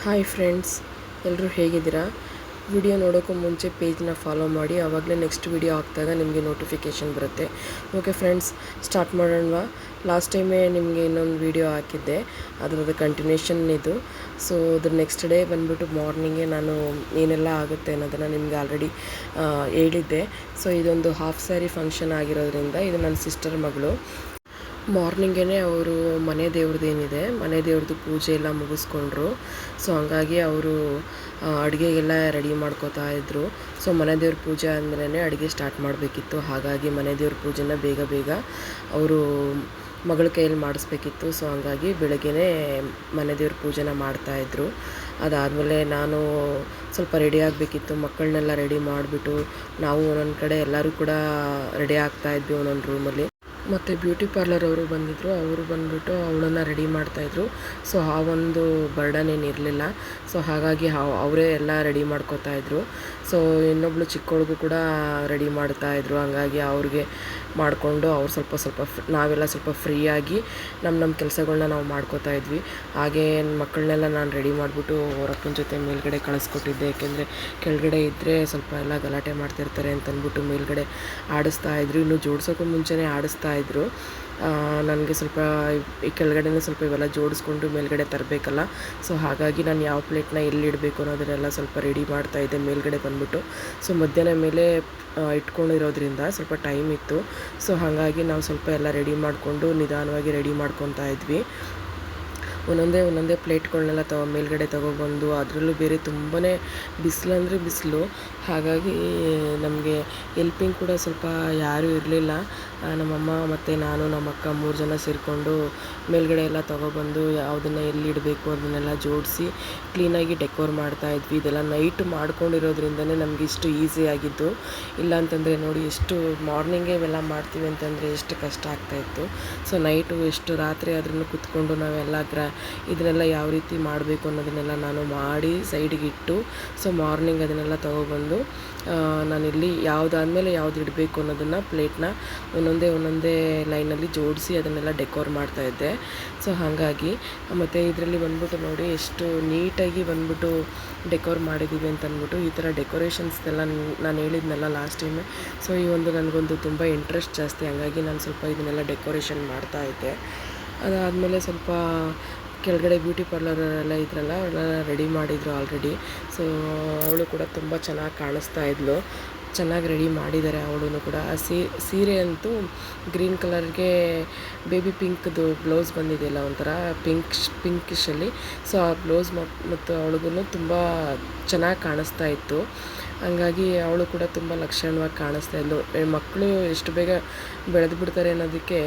Hi friends, ಎಲ್ಲರೂ ಹೇಗಿದ್ದೀರಾ? Video ನೋಡೋಕ್ಕೂ ಮುಂಚೆ ಪೇಜ್ನ ಫಾಲೋ ಮಾಡಿ, ಆವಾಗಲೇ ನೆಕ್ಸ್ಟ್ ವಿಡಿಯೋ ಹಾಕಿದಾಗ ನಿಮಗೆ ನೋಟಿಫಿಕೇಷನ್ ಬರುತ್ತೆ. ಓಕೆ ಫ್ರೆಂಡ್ಸ್, ಸ್ಟಾರ್ಟ್ ಮಾಡೋಣವಾ? ಲಾಸ್ಟ್ ಟೈಮೇ ನಿಮಗೆ ಇನ್ನೊಂದು ವಿಡಿಯೋ ಹಾಕಿದ್ದೆ, ಅದರದ್ದು ಕಂಟಿನ್ಯೂಷನ್ ಇದು. ಸೊ ಅದ್ರ ನೆಕ್ಸ್ಟ್ ಡೇ ಬಂದುಬಿಟ್ಟು ಮಾರ್ನಿಂಗೇ ನಾನು ಏನೆಲ್ಲ ಆಗುತ್ತೆ ಅನ್ನೋದನ್ನು ನಿಮಗೆ ಆಲ್ರೆಡಿ ಹೇಳಿದ್ದೆ. ಸೊ ಇದೊಂದು ಹಾಫ್ ಸ್ಯಾರಿ ಫಂಕ್ಷನ್ ಆಗಿರೋದ್ರಿಂದ ಇದು ನನ್ನ ಸಿಸ್ಟರ್ ಮಗಳು. ಮಾರ್ನಿಂಗೇ ಅವರು ಮನೆ ದೇವ್ರದ್ದೇನಿದೆ, ಮನೆ ದೇವ್ರದ್ದು ಪೂಜೆ ಎಲ್ಲ ಮುಗಿಸ್ಕೊಂಡ್ರು. ಸೊ ಹಂಗಾಗಿ ಅವರು ಅಡುಗೆಗೆಲ್ಲ ರೆಡಿ ಮಾಡ್ಕೋತಾ ಇದ್ದರು. ಸೊ ಮನೆ ದೇವ್ರ ಪೂಜೆ ಅಂದ್ರೇ ಅಡುಗೆ ಸ್ಟಾರ್ಟ್ ಮಾಡಬೇಕಿತ್ತು. ಹಾಗಾಗಿ ಮನೆ ದೇವ್ರ ಪೂಜೆನ ಬೇಗ ಬೇಗ ಅವರು ಮಗಳ ಕೈಯಲ್ಲಿ ಮಾಡಿಸ್ಬೇಕಿತ್ತು. ಸೊ ಹಂಗಾಗಿ ಬೆಳಗ್ಗೆನೇ ಮನೆ ದೇವ್ರ ಪೂಜೆನ ಮಾಡ್ತಾಯಿದ್ರು. ಅದಾದಮೇಲೆ ನಾನು ಸ್ವಲ್ಪ ರೆಡಿ ಆಗಬೇಕಿತ್ತು. ಮಕ್ಕಳನ್ನೆಲ್ಲ ರೆಡಿ ಮಾಡಿಬಿಟ್ಟು ನಾವು ಒಂದೊಂದು ಕಡೆ ಎಲ್ಲರೂ ಕೂಡ ರೆಡಿ ಆಗ್ತಾಯಿದ್ವಿ ಒಂದೊಂದು ರೂಮಲ್ಲಿ. ಮತ್ತು ಬ್ಯೂಟಿ ಪಾರ್ಲರ್ ಅವರು ಬಂದಿದ್ದರು. ಅವರು ಬಂದುಬಿಟ್ಟು ಅವಳನ್ನು ರೆಡಿ ಮಾಡ್ತಾಯಿದ್ರು. ಸೊ ಆ ಒಂದು ಬರ್ಡನ್ ಏನಿರಲಿಲ್ಲ. ಸೊ ಹಾಗಾಗಿ ಅವರೇ ಎಲ್ಲ ರೆಡಿ ಮಾಡ್ಕೋತಾಯಿದ್ರು. ಸೊ ಇನ್ನೊಬ್ಳು ಚಿಕ್ಕವಳಿಗೂ ಕೂಡ ರೆಡಿ ಮಾಡ್ತಾಯಿದ್ರು. ಹಂಗಾಗಿ ಅವ್ರಿಗೆ ಮಾಡಿಕೊಂಡು ಅವ್ರು ಸ್ವಲ್ಪ ನಾವೆಲ್ಲ ಸ್ವಲ್ಪ ಫ್ರೀಯಾಗಿ ನಮ್ಮ ಕೆಲಸಗಳ್ನ ನಾವು ಮಾಡ್ಕೋತಾ ಇದ್ವಿ. ಹಾಗೇ ಮಕ್ಕಳನ್ನೆಲ್ಲ ನಾನು ರೆಡಿ ಮಾಡಿಬಿಟ್ಟು ಅವರಪ್ಪನ ಜೊತೆ ಮೇಲ್ಗಡೆ ಕಳಿಸ್ಕೊಟ್ಟಿದ್ದೆ. ಏಕೆಂದರೆ ಕೆಳಗಡೆ ಇದ್ದರೆ ಸ್ವಲ್ಪ ಎಲ್ಲ ಗಲಾಟೆ ಮಾಡ್ತಿರ್ತಾರೆ ಅಂತಂದ್ಬಿಟ್ಟು ಮೇಲ್ಗಡೆ ಆಡಿಸ್ತಾಯಿದ್ರು. ಇನ್ನೂ ಜೋಡ್ಸೋಕ್ಕೂ ಮುಂಚೆನೇ ಆಡಿಸ್ತಾಯಿದ್ರು. ನನಗೆ ಸ್ವಲ್ಪ ಈ ಕೆಳಗಡೆನೇ ಸ್ವಲ್ಪ ಇವೆಲ್ಲ ಜೋಡಿಸ್ಕೊಂಡು ಮೇಲ್ಗಡೆ ತರಬೇಕಲ್ಲ. ಸೊ ಹಾಗಾಗಿ ನಾನು ಯಾವ ಪ್ಲೇಟ್ನ ಎಲ್ಲಿಡಬೇಕು ಅನ್ನೋದನ್ನೆಲ್ಲ ಸ್ವಲ್ಪ ರೆಡಿ ಮಾಡ್ತಾಯಿದ್ದೆ ಮೇಲ್ಗಡೆ ಬಂದುಬಿಟ್ಟು. ಸೊ ಮಧ್ಯಾಹ್ನ ಮೇಲೆ ಇಟ್ಕೊಂಡಿರೋದ್ರಿಂದ ಸ್ವಲ್ಪ ಟೈಮ್ ಇತ್ತು. ಸೊ ಹಾಗಾಗಿ ನಾವು ಸ್ವಲ್ಪ ಎಲ್ಲ ರೆಡಿ ಮಾಡಿಕೊಂಡು ನಿಧಾನವಾಗಿ ರೆಡಿ ಮಾಡ್ಕೊತಾ ಇದ್ವಿ. ಒಂದೊಂದೇ ಪ್ಲೇಟ್ಗಳನ್ನೆಲ್ಲ ಮೇಲ್ಗಡೆ ತೊಗೊಬಂದು, ಅದರಲ್ಲೂ ಬೇರೆ ತುಂಬಾ ಬಿಸಿಲು ಬಿಸಿಲು. ಹಾಗಾಗಿ ನಮಗೆ ಎಲ್ಪಿಂಗ್ ಕೂಡ ಸ್ವಲ್ಪ ಯಾರೂ ಇರಲಿಲ್ಲ. ನಮ್ಮಮ್ಮ ಮತ್ತು ನಾನು ನಮ್ಮ ಅಕ್ಕ 3 ಜನ ಸೇರಿಕೊಂಡು ಮೇಲ್ಗಡೆ ಎಲ್ಲ ತೊಗೊಬಂದು ಯಾವುದನ್ನು ಎಲ್ಲಿಡಬೇಕು ಅದನ್ನೆಲ್ಲ ಜೋಡಿಸಿ ಕ್ಲೀನಾಗಿ ಡೆಕೋರ್ ಮಾಡ್ತಾಯಿದ್ವಿ. ಇದೆಲ್ಲ ನೈಟ್ ಮಾಡ್ಕೊಂಡಿರೋದ್ರಿಂದನೇ ನಮಗೆ ಇಷ್ಟು ಈಸಿ ಆಗಿದ್ದು. ಇಲ್ಲಾಂತಂದರೆ ನೋಡಿ, ಎಷ್ಟು ಮಾರ್ನಿಂಗೇ ಇವೆಲ್ಲ ಮಾಡ್ತೀವಿ ಅಂತಂದರೆ ಎಷ್ಟು ಕಷ್ಟ ಆಗ್ತಾಯಿತ್ತು. ಸೊ ನೈಟು ಎಷ್ಟು ರಾತ್ರಿ ಆದ್ರೂ ಕೂತ್ಕೊಂಡು ನಾವೆಲ್ಲ ಇದನ್ನೆಲ್ಲ ಯಾವ ರೀತಿ ಮಾಡಬೇಕು ಅನ್ನೋದನ್ನೆಲ್ಲ ನಾನು ಮಾಡಿ ಸೈಡಿಗಿಟ್ಟು, ಸೊ ಮಾರ್ನಿಂಗ್ ಅದನ್ನೆಲ್ಲ ತೊಗೊಬಂದು ನಾನಿಲ್ಲಿ ಯಾವುದಾದ್ಮೇಲೆ ಯಾವ್ದು ಇಡಬೇಕು ಅನ್ನೋದನ್ನು ಪ್ಲೇಟ್ನ ಒಂದೊಂದೇ ಲೈನಲ್ಲಿ ಜೋಡಿಸಿ ಅದನ್ನೆಲ್ಲ ಡೆಕೋರ್ ಮಾಡ್ತಾಯಿದ್ದೆ. ಸೊ ಹಾಗಾಗಿ ಮತ್ತು ಇದರಲ್ಲಿ ಬಂದ್ಬಿಟ್ಟು ನೋಡಿ ಎಷ್ಟು ನೀಟಾಗಿ ಬಂದ್ಬಿಟ್ಟು ಡೆಕೋರ್ ಮಾಡಿದ್ದೀವಿ ಅಂತಂದ್ಬಿಟ್ಟು. ಈ ಥರ ಡೆಕೋರೇಷನ್ಸ್ನೆಲ್ಲ ನಾನು ಹೇಳಿದ್ನಲ್ಲ ಲಾಸ್ಟ್ ಟೈಮೇ. ಸೊ ಈ ಒಂದು ನನಗೊಂದು ತುಂಬ ಇಂಟ್ರೆಸ್ಟ್ ಜಾಸ್ತಿ. ಹಂಗಾಗಿ ನಾನು ಸ್ವಲ್ಪ ಇದನ್ನೆಲ್ಲ ಡೆಕೋರೇಷನ್ ಮಾಡ್ತಾಯಿದ್ದೆ. ಅದಾದಮೇಲೆ ಸ್ವಲ್ಪ ಕೆಳಗಡೆ ಬ್ಯೂಟಿ ಪಾರ್ಲರೆಲ್ಲ ಇದ್ರಲ್ಲ, ಅವಳೆಲ್ಲ ರೆಡಿ ಮಾಡಿದರು ಆಲ್ರೆಡಿ. ಸೊ ಅವಳು ಕೂಡ ತುಂಬ ಚೆನ್ನಾಗಿ ಕಾಣಿಸ್ತಾ ಇದ್ಲು. ಚೆನ್ನಾಗಿ ರೆಡಿ ಮಾಡಿದ್ದಾರೆ ಅವಳು ಕೂಡ. ಆ ಸೀರೆ ಅಂತೂ ಗ್ರೀನ್ ಕಲರ್ಗೆ ಬೇಬಿ ಪಿಂಕ್ದು ಬ್ಲೌಸ್ ಬಂದಿದೆಯಲ್ಲ, ಒಂಥರ ಪಿಂಕಿಶಲ್ಲಿ. ಸೊ ಆ ಬ್ಲೌಸ್ ಮತ್ತು ಅವಳಿಗೂ ತುಂಬ ಚೆನ್ನಾಗಿ ಕಾಣಿಸ್ತಾ ಇತ್ತು. ಹಂಗಾಗಿ ಅವಳು ಕೂಡ ತುಂಬ ಲಕ್ಷಣವಾಗಿ ಕಾಣಿಸ್ತಾ ಇದ್ಲು. ಮಕ್ಕಳು ಎಷ್ಟು ಬೇಗ ಬೆಳೆದು ಬಿಡ್ತಾರೆ ಅನ್ನೋದಕ್ಕೆ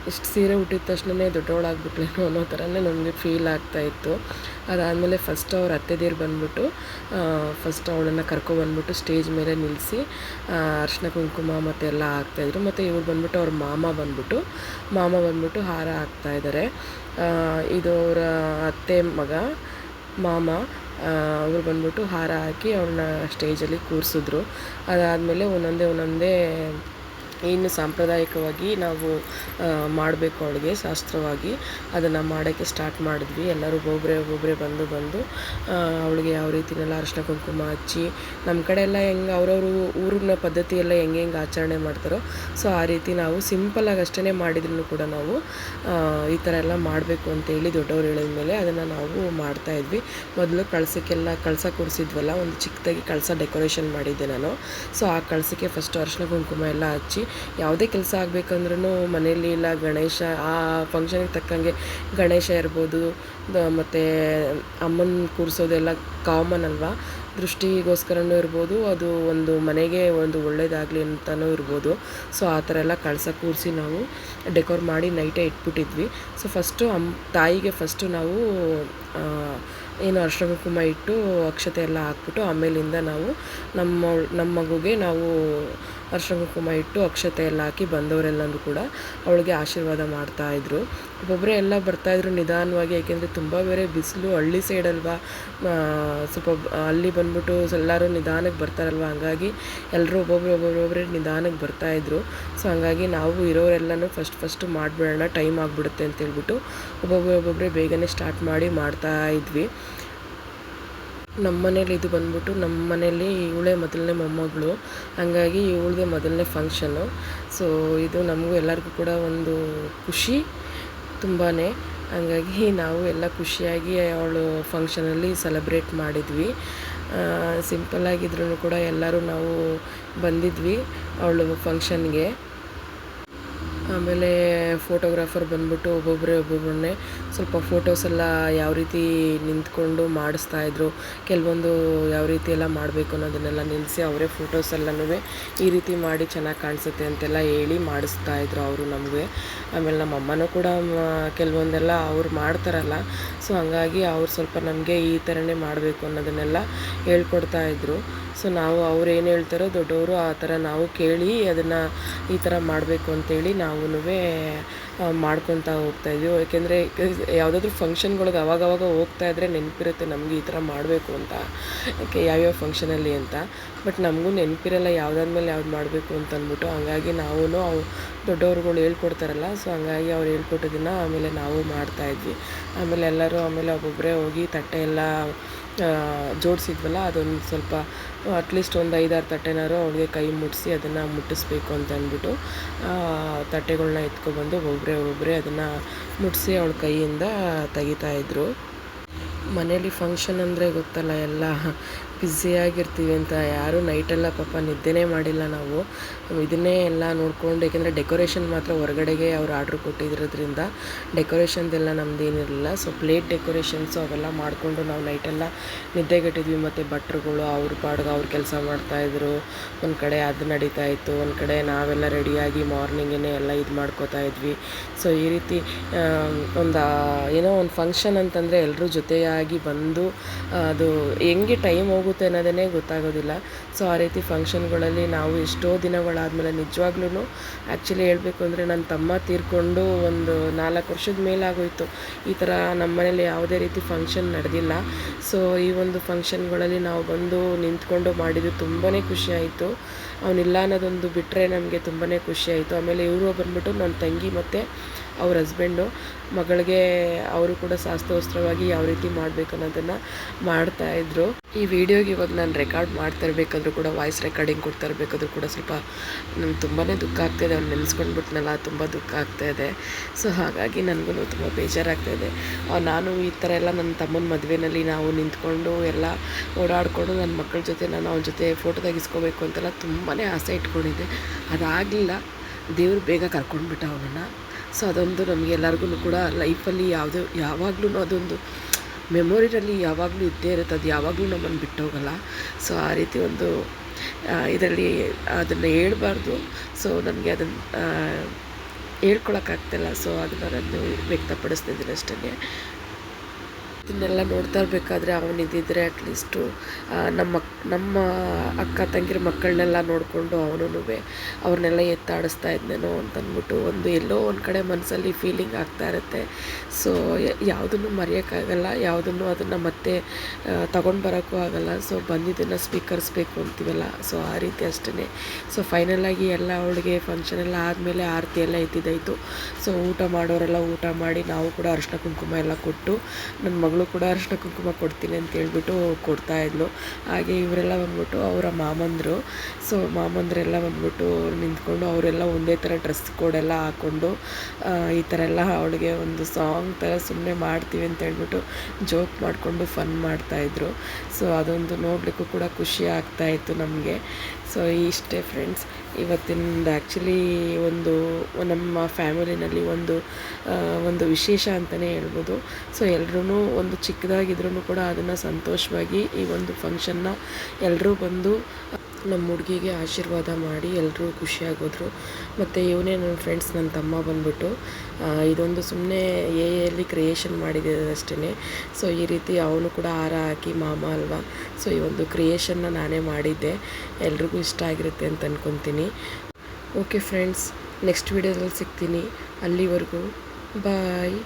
ಇಷ್ಟು ಸೀರೆ ಹುಟ್ಟಿದ ತಕ್ಷಣವೇ ದೊಡ್ಡವಳಾಗ್ಬಿಟ್ಲೇನೋ ಅನ್ನೋ ಥರನೇ ನಮಗೆ ಫೀಲ್ ಆಗ್ತಾಯಿತ್ತು. ಅದಾದಮೇಲೆ ಫಸ್ಟ್ ಅವ್ರ ಅತ್ತೆದೇರು ಬಂದುಬಿಟ್ಟು ಫಸ್ಟ್ ಅವಳನ್ನು ಕರ್ಕೊಬಂದ್ಬಿಟ್ಟು ಸ್ಟೇಜ್ ಮೇಲೆ ನಿಲ್ಲಿಸಿ ಅರಿಶಿನ ಕುಂಕುಮ ಮತ್ತು ಎಲ್ಲ ಹಾಕ್ತಾಯಿದ್ರು. ಮತ್ತು ಇವ್ರು ಬಂದುಬಿಟ್ಟು ಅವ್ರ ಮಾಮ ಬಂದುಬಿಟ್ಟು ಹಾರ ಹಾಕ್ತಾಯಿದ್ದಾರೆ. ಇದು ಅವರ ಅತ್ತೆ ಮಗ ಮಾಮ. ಅವರು ಬಂದುಬಿಟ್ಟು ಹಾರ ಹಾಕಿ ಅವ್ರನ್ನ ಸ್ಟೇಜಲ್ಲಿ ಕೂರಿಸಿದ್ರು. ಅದಾದಮೇಲೆ ಒಂದೊಂದೇ ಇನ್ನು ಸಾಂಪ್ರದಾಯಿಕವಾಗಿ ನಾವು ಮಾಡಬೇಕು ಅವಳಿಗೆ ಶಾಸ್ತ್ರವಾಗಿ, ಅದನ್ನು ಮಾಡೋಕ್ಕೆ ಸ್ಟಾರ್ಟ್ ಮಾಡಿದ್ವಿ. ಎಲ್ಲರೂ ಒಬ್ಬೊಬ್ಬರೇ ಬಂದು ಅವಳಿಗೆ ಯಾವ ರೀತಿನೆಲ್ಲ ಅರಿಶಿನ ಕುಂಕುಮ ಹಚ್ಚಿ, ನಮ್ಮ ಕಡೆ ಎಲ್ಲ ಹೆಂಗೆ ಅವ್ರವರು ಊರಿನ ಪದ್ಧತಿ ಎಲ್ಲ ಹೆಂಗೆ ಆಚರಣೆ ಮಾಡ್ತಾರೋ, ಸೊ ಆ ರೀತಿ ನಾವು ಸಿಂಪಲ್ಲಾಗಿ ಅಷ್ಟೇ ಮಾಡಿದ್ರೂ ಕೂಡ ನಾವು ಈ ಥರ ಎಲ್ಲ ಮಾಡಬೇಕು ಅಂತೇಳಿ ದೊಡ್ಡವ್ರು ಹೇಳಿದ ಮೇಲೆ ಅದನ್ನು ನಾವು ಮಾಡ್ತಾಯಿದ್ವಿ. ಮೊದಲು ಕಳಸ ಕೂರಿಸಿದ್ವಲ್ಲ, ಒಂದು ಚಿಕ್ಕದಾಗಿ ಕಳಸ ಡೆಕೋರೇಷನ್ ಮಾಡಿದ್ದೆ ನಾನು. ಸೊ ಆ ಕಳಸಕ್ಕೆ ಫಸ್ಟು ಅರಿಶಿನ ಕುಂಕುಮ ಎಲ್ಲ ಹಚ್ಚಿ, ಯಾವುದೇ ಕೆಲಸ ಆಗಬೇಕಂದ್ರೂ ಮನೆಯಲ್ಲಿ ಇಲ್ಲ ಗಣೇಶ, ಆ ಫಂಕ್ಷನಿಗೆ ತಕ್ಕಂಗೆ ಗಣೇಶ ಇರ್ಬೋದು, ಮತ್ತು ಅಮ್ಮನ ಕೂರಿಸೋದೆಲ್ಲ ಕಾಮನ್ ಅಲ್ವಾ, ದೃಷ್ಟಿಗೋಸ್ಕರನೂ ಇರ್ಬೋದು, ಅದು ಒಂದು ಮನೆಗೆ ಒಂದು ಒಳ್ಳೇದಾಗಲಿ ಅಂತಲೂ ಇರ್ಬೋದು. ಸೊ ಆ ಥರ ಎಲ್ಲ ಕಳಸ ಕೂರಿಸಿ ನಾವು ಡೆಕೋರ್ ಮಾಡಿ ನೈಟೇ ಇಟ್ಬಿಟ್ಟಿದ್ವಿ. ಸೊ ಫಸ್ಟು ತಾಯಿಗೆ ಫಸ್ಟು ನಾವು ಏನು ಅರಿಶಿನ ಕುಂಕುಮ ಇಟ್ಟು ಅಕ್ಷತೆ ಎಲ್ಲ ಹಾಕ್ಬಿಟ್ಟು, ಆಮೇಲಿಂದ ನಾವು ನಮ್ಮ ಮಗುಗೆ ನಾವು ಅರಿಶಿನ ಕುಂಕುಮ ಇಟ್ಟು ಅಕ್ಷತೆ ಎಲ್ಲ ಹಾಕಿ ಬಂದವರೆಲ್ಲರೂ ಕೂಡ ಅವಳಿಗೆ ಆಶೀರ್ವಾದ ಮಾಡ್ತಾಯಿದ್ರು. ಒಬ್ಬೊಬ್ಬರೇ ಎಲ್ಲ ಬರ್ತಾಯಿದ್ರು ನಿಧಾನವಾಗಿ. ಏಕೆಂದರೆ ತುಂಬ ಬೇರೆ ಬಿಸಿಲು, ಹಳ್ಳಿ ಸೈಡಲ್ವಾ, ಸ್ವಲ್ಪ ಅಲ್ಲಿ ಬಂದ್ಬಿಟ್ಟು ಎಲ್ಲರೂ ನಿಧಾನಕ್ಕೆ ಬರ್ತಾರಲ್ವ. ಹಂಗಾಗಿ ಎಲ್ಲರೂ ಒಬ್ಬೊಬ್ಬರೇ ನಿಧಾನಕ್ಕೆ ಬರ್ತಾಯಿದ್ರು. ಸೊ ಹಂಗಾಗಿ ನಾವು ಇರೋರೆಲ್ಲನೂ ಫಸ್ಟು ಮಾಡಿಬಿಡೋಣ, ಟೈಮ್ ಆಗಿಬಿಡುತ್ತೆ ಅಂತೇಳ್ಬಿಟ್ಟು ಒಬ್ಬೊಬ್ಬರೇ ಬೇಗನೆ ಸ್ಟಾರ್ಟ್ ಮಾಡಿ ಮಾಡ್ತಾಯಿದ್ವಿ. ನಮ್ಮ ಮನೇಲಿ ಇದು ಬಂದ್ಬಿಟ್ಟು ನಮ್ಮ ಮನೇಲಿ ಇವಳೇ ಮೊದಲನೇ ಮೊಮ್ಮಗಳು, ಹಂಗಾಗಿ ಇವಳದೇ ಮೊದಲನೇ ಫಂಕ್ಷನ್ನು. ಸೊ ಇದು ನಮಗೂ ಎಲ್ಲರಿಗೂ ಕೂಡ ಒಂದು ಖುಷಿ ತುಂಬಾ. ಹಂಗಾಗಿ ನಾವು ಎಲ್ಲ ಖುಷಿಯಾಗಿ ಅವಳು ಫಂಕ್ಷನಲ್ಲಿ ಸೆಲೆಬ್ರೇಟ್ ಮಾಡಿದ್ವಿ. ಸಿಂಪಲ್ಲಾಗಿದ್ರೂ ಕೂಡ ಎಲ್ಲರೂ ನಾವು ಬಂದಿದ್ವಿ ಅವಳು ಫಂಕ್ಷನ್ಗೆ. ಆಮೇಲೆ ಫೋಟೋಗ್ರಾಫರ್ ಬಂದ್ಬಿಟ್ಟು ಒಬ್ಬೊಬ್ಬರನ್ನೇ ಸ್ವಲ್ಪ ಫೋಟೋಸ್ ಎಲ್ಲ ಯಾವ ರೀತಿ ನಿಂತ್ಕೊಂಡು ಮಾಡಿಸ್ತಾಯಿದ್ರು, ಕೆಲವೊಂದು ಯಾವ ರೀತಿ ಎಲ್ಲ ಮಾಡಬೇಕು ಅನ್ನೋದನ್ನೆಲ್ಲ ನಿಲ್ಲಿಸಿ ಅವರೇ ಫೋಟೋಸ್ ಎಲ್ಲನೂ ಈ ರೀತಿ ಮಾಡಿ ಚೆನ್ನಾಗಿ ಕಾಣಿಸುತ್ತೆ ಅಂತೆಲ್ಲ ಹೇಳಿ ಮಾಡಿಸ್ತಾಯಿದ್ರು ಅವರು ನಮಗೆ. ಆಮೇಲೆ ನಮ್ಮ ಅಮ್ಮನೂ ಕೂಡ ಕೆಲವೊಂದೆಲ್ಲ ಅವ್ರು ಮಾಡ್ತಾರಲ್ಲ, ಸೊ ಹಂಗಾಗಿ ಅವ್ರು ಸ್ವಲ್ಪ ನಮಗೆ ಈ ಥರನೇ ಮಾಡಬೇಕು ಅನ್ನೋದನ್ನೆಲ್ಲ ಹೇಳ್ಕೊಡ್ತಾಯಿದ್ರು. ಸೊ ನಾವು ಅವ್ರು ಏನು ಹೇಳ್ತಾರೋ ದೊಡ್ಡವರು ಆ ಥರ ನಾವು ಕೇಳಿ ಅದನ್ನು ಈ ಥರ ಮಾಡಬೇಕು ಅಂತೇಳಿ ನಾವೂ ಮಾಡ್ಕೊತಾ ಹೋಗ್ತಾಯಿದ್ವಿ. ಯಾಕೆಂದರೆ ಯಾವುದಾದ್ರೂ ಫಂಕ್ಷನ್ಗಳಿಗೆ ಅವಾಗವಾಗ ಹೋಗ್ತಾಯಿದ್ರೆ ನೆನಪಿರುತ್ತೆ ನಮಗೆ ಈ ಥರ ಮಾಡಬೇಕು ಅಂತ, ಯಾಕೆ ಯಾವ್ಯಾವ ಫಂಕ್ಷನಲ್ಲಿ ಅಂತ. ಬಟ್ ನಮಗೂ ನೆನಪಿರಲ್ಲ ಯಾವುದಾದ್ಮೇಲೆ ಯಾವ್ದು ಮಾಡಬೇಕು ಅಂತ ಅಂದ್ಬಿಟ್ಟು. ಹಂಗಾಗಿ ನಾವು ದೊಡ್ಡವ್ರುಗಳು ಹೇಳ್ಕೊಡ್ತಾರಲ್ಲ, ಸೊ ಹಂಗಾಗಿ ಅವ್ರು ಹೇಳ್ಕೊಟ್ಟಿದ್ದನ್ನು ಆಮೇಲೆ ನಾವು ಮಾಡ್ತಾಯಿದ್ವಿ. ಆಮೇಲೆ ಎಲ್ಲರೂ ಒಬ್ಬೊಬ್ಬರೇ ಹೋಗಿ ತಟ್ಟೆ ಎಲ್ಲ ಜೋಡಿಸಿದ್ವಲ್ಲ, ಅದೊಂದು ಸ್ವಲ್ಪ ಅಟ್ಲೀಸ್ಟ್ ಒಂದು 5-6 ತಟ್ಟೆನಾರು ಅವಳಿಗೆ ಕೈ ಮುಟ್ಟಿಸಿ ಅದನ್ನು ಮುಟ್ಟಿಸ್ಬೇಕು ಅಂತ ಅಂದ್ಬಿಟ್ಟು ತಟ್ಟೆಗಳ್ನ ಎತ್ಕೊಬಂದು ಒಬ್ಬೊಬ್ಬರೇ ಅದನ್ನು ಮುಟ್ಟಿಸಿ ಅವಳ ಕೈಯಿಂದ ತೆಗಿತಾಯಿದ್ರು. ಮನೇಲಿ ಫಂಕ್ಷನ್ ಅಂದರೆ ಗೊತ್ತಲ್ಲ, ಎಲ್ಲ ಬ್ಯುಸಿಯಾಗಿರ್ತೀವಿ ಅಂತ. ಯಾರೂ ನೈಟೆಲ್ಲ ಪಾಪ ನಿದ್ದೆನೇ ಮಾಡಿಲ್ಲ ನಾವು, ಇದನ್ನೇ ಎಲ್ಲ ನೋಡಿಕೊಂಡು. ಏಕೆಂದರೆ ಡೆಕೋರೇಷನ್ ಮಾತ್ರ ಹೊರಗಡೆಗೆ ಅವ್ರು ಆರ್ಡ್ರ್ ಕೊಟ್ಟಿರೋದ್ರಿಂದ ಡೆಕೋರೇಷನ್ದೆಲ್ಲ ನಮ್ಮದೇನಿರಲಿಲ್ಲ. ಸೊ ಪ್ಲೇಟ್ ಡೆಕೋರೇಷನ್ಸು ಅವೆಲ್ಲ ಮಾಡಿಕೊಂಡು ನಾವು ನೈಟೆಲ್ಲ ನಿದ್ದೆಗೆಟ್ಟಿದ್ವಿ. ಮತ್ತು ಭಟ್ರುಗಳು ಅವ್ರ ಪಾಡ್ಗೆ ಅವ್ರು ಕೆಲಸ ಮಾಡ್ತಾಯಿದ್ರು. ಒಂದು ಕಡೆ ಅದು ನಡೀತಾ ಇತ್ತು, ಒಂದು ಕಡೆ ನಾವೆಲ್ಲ ರೆಡಿಯಾಗಿ ಮಾರ್ನಿಂಗೇ ಎಲ್ಲ ಇದು ಮಾಡ್ಕೋತಾ ಇದ್ವಿ. ಸೊ ಈ ರೀತಿ ಏನೋ ಒಂದು ಫಂಕ್ಷನ್ ಅಂತಂದರೆ ಎಲ್ಲರೂ ಜೊತೆಯಾಗಿ ಬಂದು ಅದು ಹೆಂಗೆ ಟೈಮ್ ಹೋಗುತ್ತೆ ಅನ್ನೋದೇ ಗೊತ್ತಾಗೋದಿಲ್ಲ. ಸೊ ಆ ರೀತಿ ಫಂಕ್ಷನ್ಗಳಲ್ಲಿ ನಾವು ಎಷ್ಟೋ ದಿನಗಳಾದಮೇಲೆ ನಿಜವಾಗ್ಲೂ ಆ್ಯಕ್ಚುಲಿ ಹೇಳಬೇಕು ಅಂದರೆ ನನ್ನ ತಮ್ಮ ತೀರ್ಕೊಂಡು ಒಂದು 4 ವರ್ಷದ ಮೇಲಾಗೋಯಿತು. ಈ ಥರ ನಮ್ಮ ಮನೇಲಿ ಯಾವುದೇ ರೀತಿ ಫಂಕ್ಷನ್ ನಡೆದಿಲ್ಲ. ಸೊ ಈ ಒಂದು ಫಂಕ್ಷನ್ಗಳಲ್ಲಿ ನಾವು ಬಂದು ನಿಂತ್ಕೊಂಡು ಮಾಡಿದ್ದು ತುಂಬಾ ಖುಷಿಯಾಯಿತು. ಅವನಿಲ್ಲ ಅನ್ನೋದೊಂದು ಬಿಟ್ಟರೆ ನಮಗೆ ತುಂಬಾ ಖುಷಿಯಾಯಿತು. ಆಮೇಲೆ ಇವರು ಬಂದ್ಬಿಟ್ಟು ನನ್ನ ತಂಗಿ ಮತ್ತು ಅವ್ರ ಹಸ್ಬೆಂಡು ಮಗಳಿಗೆ ಅವರು ಕೂಡ ಶಾಸ್ತ್ರೋತ್ಸವವಾಗಿ ಯಾವ ರೀತಿ ಮಾಡಬೇಕು ಅನ್ನೋದನ್ನು ಮಾಡ್ತಾಯಿದ್ರು. ಈ ವಿಡಿಯೋಗೆ ಇವಾಗ ನಾನು ರೆಕಾರ್ಡ್ ಮಾಡ್ತಾ ಇರಬೇಕಾದ್ರೂ ಕೂಡ ವಾಯ್ಸ್ ರೆಕಾರ್ಡಿಂಗ್ ಕೊಡ್ತಾ ಇರಬೇಕಾದ್ರೂ ಕೂಡ ಸ್ವಲ್ಪ ನಂಗೆ ತುಂಬಾ ದುಃಖ ಆಗ್ತಾಯಿದೆ. ಅವ್ನು ನೆನೆಸ್ಕೊಂಡ್ಬಿಟ್ನಲ್ಲ, ತುಂಬ ದುಃಖ ಆಗ್ತಾಯಿದೆ. ಸೊ ಹಾಗಾಗಿ ನನಗೂ ತುಂಬ ಬೇಜಾರಾಗ್ತಾಯಿದೆ. ನಾನು ಈ ಥರ ಎಲ್ಲ ನನ್ನ ತಮ್ಮನ ಮದುವೆಯಲ್ಲಿ ನಾವು ನಿಂತ್ಕೊಂಡು ಎಲ್ಲ ಓಡಾಡಿಕೊಂಡು ನನ್ನ ಮಕ್ಕಳ ಜೊತೆ ನಾನು ಅವನ ಜೊತೆ ಫೋಟೋ ತೆಗಿಸ್ಕೋಬೇಕು ಅಂತೆಲ್ಲ ತುಂಬಾ ಆಸೆ ಇಟ್ಕೊಂಡಿದ್ದೆ. ಅದಾಗಲಿಲ್ಲ. ದೇವ್ರು ಬೇಗ ಕರ್ಕೊಂಡ್ಬಿಟ್ಟ ಅವನನ್ನು. ಸೊ ಅದೊಂದು ನಮಗೆ ಎಲ್ಲರಿಗೂ ಕೂಡ ಲೈಫಲ್ಲಿ ಯಾವಾಗಲೂ ಅದೊಂದು ಮೆಮೊರಿನಲ್ಲಿ ಯಾವಾಗಲೂ ಇದ್ದೇ ಇರುತ್ತೆ. ಅದು ಯಾವಾಗಲೂ ನಮ್ಮನ್ನು ಬಿಟ್ಟೋಗಲ್ಲ. ಸೊ ಆ ರೀತಿ ಒಂದು ಇದರಲ್ಲಿ ಅದನ್ನು ಹೇಳ್ಬಾರ್ದು. ಸೊ ನನಗೆ ಅದನ್ನು ಹೇಳ್ಕೊಳಕ್ಕಾಗ್ತಿಲ್ಲ. ಸೊ ಅದನ್ನು ನಾನು ವ್ಯಕ್ತಪಡಿಸ್ತಿದ್ದೀನಿ ಅಷ್ಟೇ. ಇದನ್ನೆಲ್ಲ ನೋಡ್ತಾ ಇರಬೇಕಾದ್ರೆ ಅವನಿದ್ದಿದ್ರೆ ಅಟ್ಲೀಸ್ಟು ನಮ್ಮ ಅಕ್ಕ ತಂಗಿರ ಮಕ್ಕಳನ್ನೆಲ್ಲ ನೋಡಿಕೊಂಡು ಅವನೂ ಅವ್ರನ್ನೆಲ್ಲ ಎತ್ತಾಡಿಸ್ತಾ ಇದ್ನೇನೋ ಅಂತಂದ್ಬಿಟ್ಟು ಎಲ್ಲೋ ಒಂದು ಕಡೆ ಮನಸ್ಸಲ್ಲಿ ಫೀಲಿಂಗ್ ಆಗ್ತಾ ಇರುತ್ತೆ. ಸೊ ಯಾವುದನ್ನು ಮರೆಯೋಕ್ಕಾಗಲ್ಲ, ಯಾವುದನ್ನು ಅದನ್ನು ಮತ್ತೆ ತಗೊಂಡು ಬರೋಕ್ಕೂ ಆಗಲ್ಲ. ಸೊ ಬಂದಿದ್ದನ್ನು ಸ್ವೀಕರಿಸ್ಬೇಕು ಅಂತೀವಲ್ಲ, ಸೊ ಆ ರೀತಿ ಅಷ್ಟೇ. ಸೊ ಫೈನಲಾಗಿ ಎಲ್ಲ ಅವಳಿಗೆ ಫಂಕ್ಷನ್ ಎಲ್ಲ ಆದಮೇಲೆ ಆರತಿ ಎಲ್ಲ ಎತ್ತಿದ್ದಾಯಿತು. ಸೊ ಊಟ ಮಾಡೋರೆಲ್ಲ ಊಟ ಮಾಡಿ ನಾವು ಕೂಡ ಅರಿಶಿನ ಕುಂಕುಮ ಎಲ್ಲ ಕೊಟ್ಟು ನನ್ನ ಮಗಳು ಕೂಡ ಅರಿಶಿನ ಕುಂಕುಮ ಕೊಡ್ತೀನಿ ಅಂತ ಹೇಳ್ಬಿಟ್ಟು ಕೊಡ್ತಾಯಿದ್ಲು. ಹಾಗೆ ಇವರೆಲ್ಲ ಬಂದ್ಬಿಟ್ಟು ಅವರ ಮಾಮಂದರು. ಸೊ ಮಾಮಂದರೆಲ್ಲ ಬಂದ್ಬಿಟ್ಟು ನಿಂತ್ಕೊಂಡು ಅವರೆಲ್ಲ ಒಂದೇ ಥರ ಡ್ರೆಸ್ ಕೋಡೆಲ್ಲ ಹಾಕ್ಕೊಂಡು ಈ ಥರ ಎಲ್ಲ ಅವಳಿಗೆ ಒಂದು ಸಾಂಗ್ ಥರ ಸುಮ್ಮನೆ ಮಾಡ್ತೀವಿ ಅಂತ ಹೇಳ್ಬಿಟ್ಟು ಜೋಕ್ ಮಾಡಿಕೊಂಡು ಫನ್ ಮಾಡ್ತಾಯಿದ್ರು. ಸೊ ಅದೊಂದು ನೋಡಲಿಕ್ಕೂ ಕೂಡ ಖುಷಿ ಆಗ್ತಾಯಿತ್ತು ನಮಗೆ. ಸೊ ಇಷ್ಟೇ ಫ್ರೆಂಡ್ಸ್ ಇವತ್ತಿಂದು ಆ್ಯಕ್ಚುಲಿ ನಮ್ಮ ಫ್ಯಾಮಿಲಿನಲ್ಲಿ ಒಂದು ವಿಶೇಷ ಅಂತಲೇ ಹೇಳ್ಬೋದು. ಸೊ ಎಲ್ರೂ ಒಂದು ಚಿಕ್ಕದಾಗಿದ್ರೂ ಕೂಡ ಅದನ್ನು ಸಂತೋಷವಾಗಿ ಈ ಒಂದು ಫಂಕ್ಷನ್ನ ಎಲ್ಲರೂ ಬಂದು ನಮ್ಮ ಹುಡುಗಿಗೆ ಆಶೀರ್ವಾದ ಮಾಡಿ ಎಲ್ಲರೂ ಖುಷಿಯಾಗೋದ್ರು. ಮತ್ತು ಇವನೇ ನನ್ನ ಫ್ರೆಂಡ್ಸ್, ನನ್ನ ತಮ್ಮ ಬಂದ್ಬಿಟ್ಟು ಇದೊಂದು ಸುಮ್ಮನೆ ಎಲ್ಲಿ ಕ್ರಿಯೇಷನ್ ಮಾಡಿದ್ದೆ ಅಷ್ಟೇ. ಸೊ ಈ ರೀತಿ ಅವನು ಕೂಡ ಹಾರ ಹಾಕಿ ಮಾಮ ಅಲ್ವಾ. ಸೊ ಈ ಒಂದು ಕ್ರಿಯೇಷನ್ನ ನಾನೇ ಮಾಡಿದ್ದೆ. ಎಲ್ರಿಗೂ ಇಷ್ಟ ಆಗಿರುತ್ತೆ ಅಂತ ಅಂದ್ಕೊತೀನಿ. ಓಕೆ ಫ್ರೆಂಡ್ಸ್, ನೆಕ್ಸ್ಟ್ ವೀಡಿಯೋದಲ್ಲಿ ಸಿಗ್ತೀನಿ. ಅಲ್ಲಿವರೆಗೂ ಬಾಯ್.